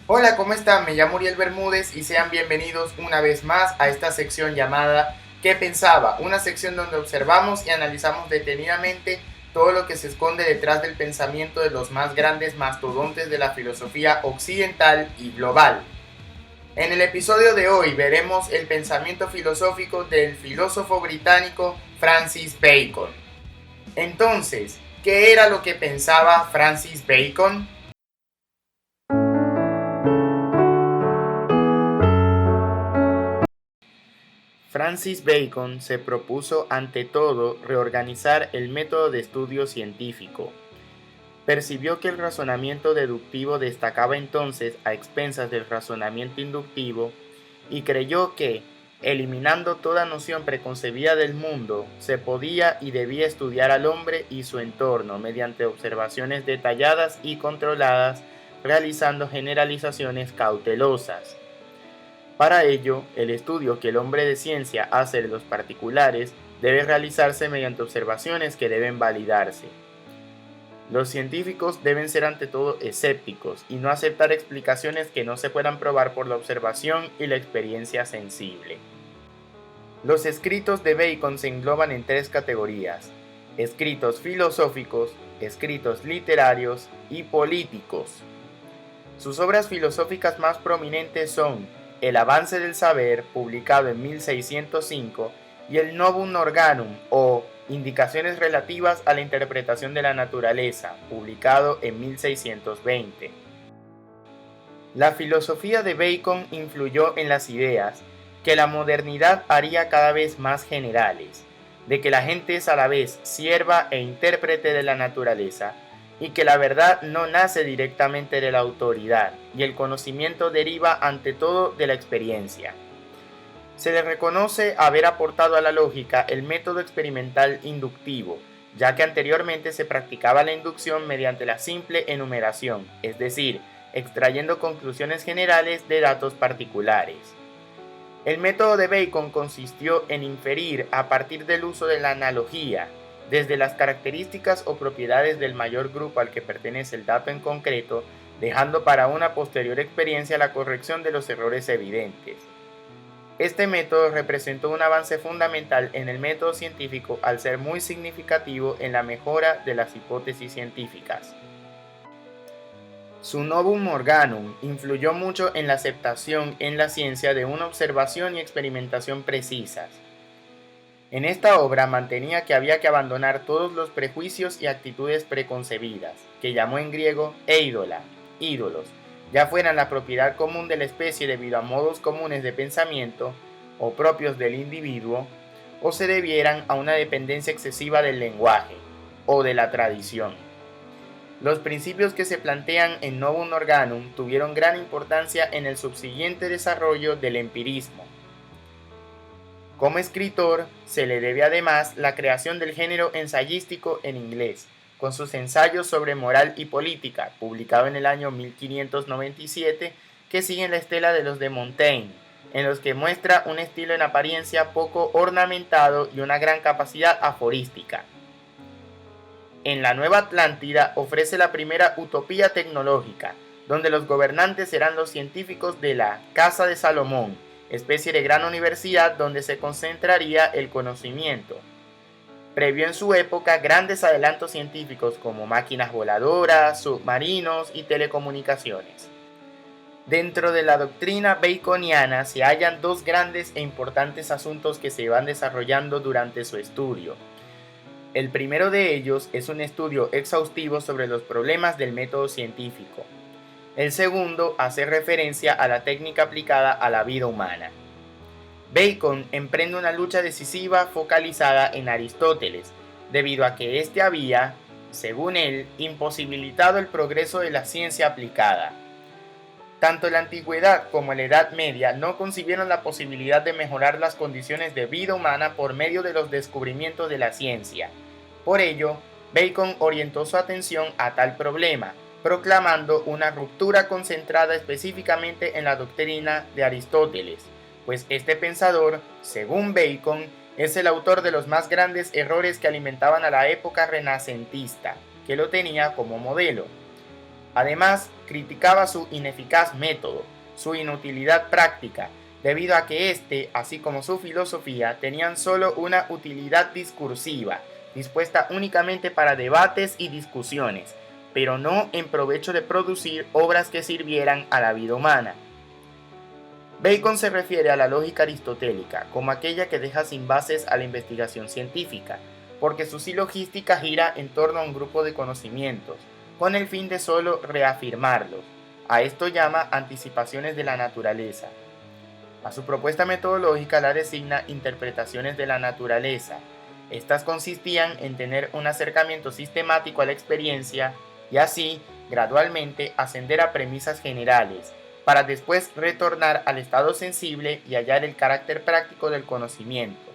Hola, ¿cómo están? Me llamo Uriel Bermúdez y sean bienvenidos una vez más a esta sección llamada ¿Qué pensaba? Una sección donde observamos y analizamos detenidamente todo lo que se esconde detrás del pensamiento de los más grandes mastodontes de la filosofía occidental y global. En el episodio de hoy veremos el pensamiento filosófico del filósofo británico Francis Bacon. Entonces, ¿qué era lo que pensaba Francis Bacon? Francis Bacon se propuso ante todo reorganizar el método de estudio científico. Percibió que el razonamiento deductivo destacaba entonces a expensas del razonamiento inductivo y creyó que, eliminando toda noción preconcebida del mundo, se podía y debía estudiar al hombre y su entorno mediante observaciones detalladas y controladas, realizando generalizaciones cautelosas. Para ello, el estudio que el hombre de ciencia hace de los particulares debe realizarse mediante observaciones que deben validarse. Los científicos deben ser ante todo escépticos y no aceptar explicaciones que no se puedan probar por la observación y la experiencia sensible. Los escritos de Bacon se engloban en tres categorías: escritos filosóficos, escritos literarios y políticos. Sus obras filosóficas más prominentes son El avance del saber, publicado en 1605, y el Novum Organum, o Indicaciones relativas a la interpretación de la naturaleza, publicado en 1620. La filosofía de Bacon influyó en las ideas que la modernidad haría cada vez más generales, de que la gente es a la vez sierva e intérprete de la naturaleza, y que la verdad no nace directamente de la autoridad, y el conocimiento deriva ante todo de la experiencia. Se le reconoce haber aportado a la lógica el método experimental inductivo, ya que anteriormente se practicaba la inducción mediante la simple enumeración, es decir, extrayendo conclusiones generales de datos particulares. El método de Bacon consistió en inferir a partir del uso de la analogía, desde las características o propiedades del mayor grupo al que pertenece el dato en concreto, dejando para una posterior experiencia la corrección de los errores evidentes. Este método representó un avance fundamental en el método científico al ser muy significativo en la mejora de las hipótesis científicas. Su Novum Organum influyó mucho en la aceptación en la ciencia de una observación y experimentación precisas. En esta obra mantenía que había que abandonar todos los prejuicios y actitudes preconcebidas, que llamó en griego eidola, ídolos, ya fueran la propiedad común de la especie debido a modos comunes de pensamiento o propios del individuo, o se debieran a una dependencia excesiva del lenguaje o de la tradición. Los principios que se plantean en Novum Organum tuvieron gran importancia en el subsiguiente desarrollo del empirismo. Como escritor, se le debe además la creación del género ensayístico en inglés, con sus ensayos sobre moral y política, publicado en el año 1597, que siguen la estela de los de Montaigne, en los que muestra un estilo en apariencia poco ornamentado y una gran capacidad aforística. En la Nueva Atlántida ofrece la primera utopía tecnológica, donde los gobernantes serán los científicos de la Casa de Salomón, especie de gran universidad donde se concentraría el conocimiento. Previó en su época grandes adelantos científicos como máquinas voladoras, submarinos y telecomunicaciones. Dentro de la doctrina baconiana se hallan dos grandes e importantes asuntos que se van desarrollando durante su estudio. El primero de ellos es un estudio exhaustivo sobre los problemas del método científico. El segundo hace referencia a la técnica aplicada a la vida humana. Bacon emprende una lucha decisiva focalizada en Aristóteles, debido a que éste había, según él, imposibilitado el progreso de la ciencia aplicada. Tanto la antigüedad como la Edad Media no concibieron la posibilidad de mejorar las condiciones de vida humana por medio de los descubrimientos de la ciencia. Por ello, Bacon orientó su atención a tal problema, proclamando una ruptura concentrada específicamente en la doctrina de Aristóteles, pues este pensador, según Bacon, Es el autor de los más grandes errores que alimentaban a la época renacentista, que lo tenía como modelo. Además, criticaba su ineficaz método, su inutilidad práctica, debido a que éste, así como su filosofía, tenían solo una utilidad discursiva, dispuesta únicamente para debates y discusiones, pero no en provecho de producir obras que sirvieran a la vida humana. Bacon se refiere a la lógica aristotélica como aquella que deja sin bases a la investigación científica, porque su silogística gira en torno a un grupo de conocimientos, con el fin de solo reafirmarlos. A esto llama anticipaciones de la naturaleza. A su propuesta metodológica la designa interpretaciones de la naturaleza. Estas consistían en tener un acercamiento sistemático a la experiencia y así, gradualmente, ascender a premisas generales, para después retornar al estado sensible y hallar el carácter práctico del conocimiento.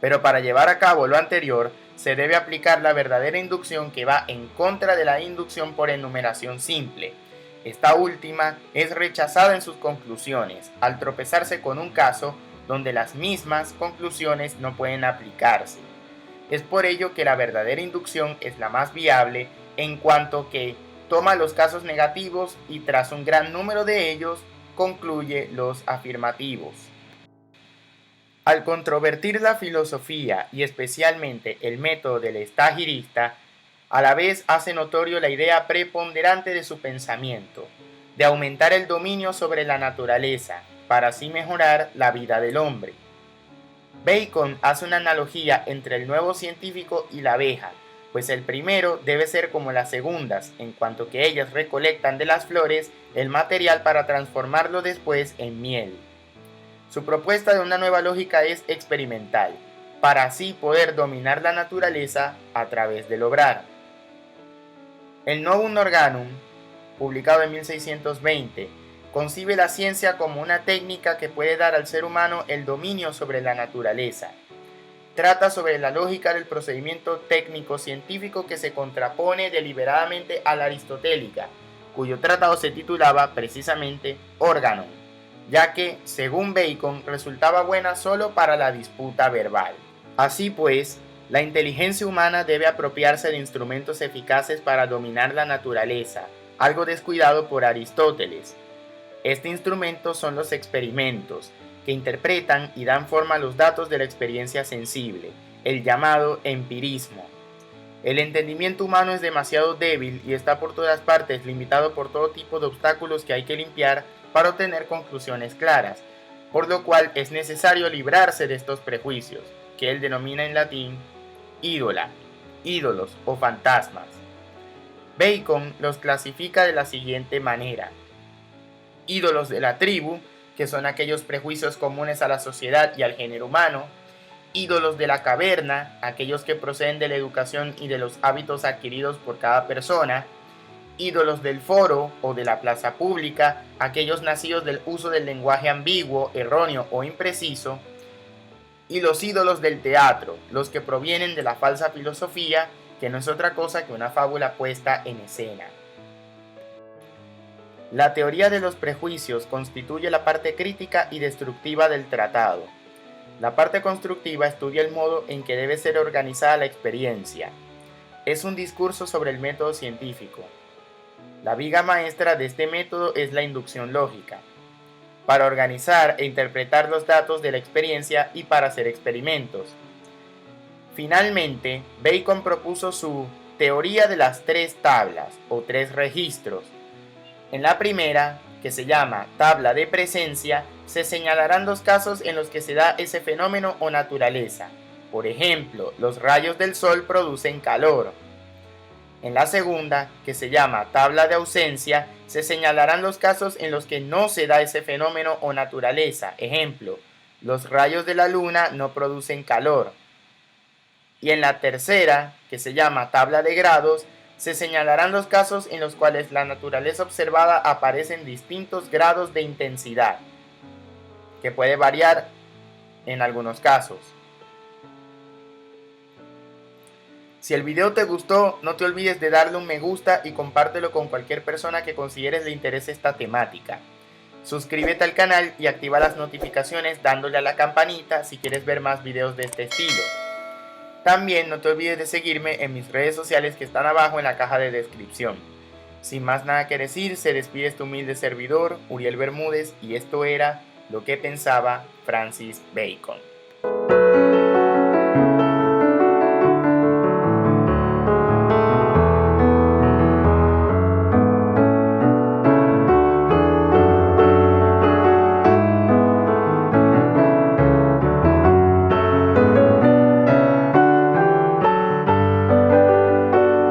Pero para llevar a cabo lo anterior, se debe aplicar la verdadera inducción que va en contra de la inducción por enumeración simple. Esta última es rechazada en sus conclusiones, al tropezarse con un caso donde las mismas conclusiones no pueden aplicarse. Es por ello que la verdadera inducción es la más viable en cuanto que toma los casos negativos y tras un gran número de ellos concluye los afirmativos. Al controvertir la filosofía y especialmente el método del estagirista, a la vez hace notorio la idea preponderante de su pensamiento, de aumentar el dominio sobre la naturaleza, para así mejorar la vida del hombre. Bacon hace una analogía entre el nuevo científico y la abeja, pues el primero debe ser como las segundas, en cuanto que ellas recolectan de las flores el material para transformarlo después en miel. Su propuesta de una nueva lógica es experimental, para así poder dominar la naturaleza a través del obrar. El Novum Organum, publicado en 1620, concibe la ciencia como una técnica que puede dar al ser humano el dominio sobre la naturaleza. Trata sobre la lógica del procedimiento técnico-científico que se contrapone deliberadamente a la aristotélica, cuyo tratado se titulaba precisamente Organum, ya que, según Bacon, resultaba buena solo para la disputa verbal. Así pues, la inteligencia humana debe apropiarse de instrumentos eficaces para dominar la naturaleza, algo descuidado por Aristóteles. Este instrumento son los experimentos, que interpretan y dan forma a los datos de la experiencia sensible, el llamado empirismo. El entendimiento humano es demasiado débil y está por todas partes limitado por todo tipo de obstáculos que hay que limpiar para obtener conclusiones claras, por lo cual es necesario librarse de estos prejuicios, que él denomina en latín ídola, ídolos o fantasmas. Bacon los clasifica de la siguiente manera: ídolos de la tribu, que son aquellos prejuicios comunes a la sociedad y al género humano; ídolos de la caverna, aquellos que proceden de la educación y de los hábitos adquiridos por cada persona; ídolos del foro o de la plaza pública, aquellos nacidos del uso del lenguaje ambiguo, erróneo o impreciso; y los ídolos del teatro, los que provienen de la falsa filosofía, que no es otra cosa que una fábula puesta en escena. La teoría de los prejuicios constituye la parte crítica y destructiva del tratado. La parte constructiva estudia el modo en que debe ser organizada la experiencia. Es un discurso sobre el método científico. La viga maestra de este método es la inducción lógica, para organizar e interpretar los datos de la experiencia y para hacer experimentos. Finalmente, Bacon propuso su teoría de las tres tablas o tres registros. En la primera, que se llama tabla de presencia, se señalarán los casos en los que se da ese fenómeno o naturaleza. Por ejemplo, los rayos del sol producen calor. En la segunda, que se llama tabla de ausencia, se señalarán los casos en los que no se da ese fenómeno o naturaleza. Ejemplo, los rayos de la luna no producen calor. Y en la tercera, que se llama tabla de grados, se señalarán los casos en los cuales la naturaleza observada aparece en distintos grados de intensidad, que puede variar en algunos casos. Si el video te gustó, no te olvides de darle un me gusta y compártelo con cualquier persona que consideres le interese esta temática. Suscríbete al canal y activa las notificaciones dándole a la campanita si quieres ver más videos de este estilo. También no te olvides de seguirme en mis redes sociales que están abajo en la caja de descripción. Sin más nada que decir, se despide este humilde servidor, Uriel Bermúdez, y esto era Lo que pensaba Francis Bacon.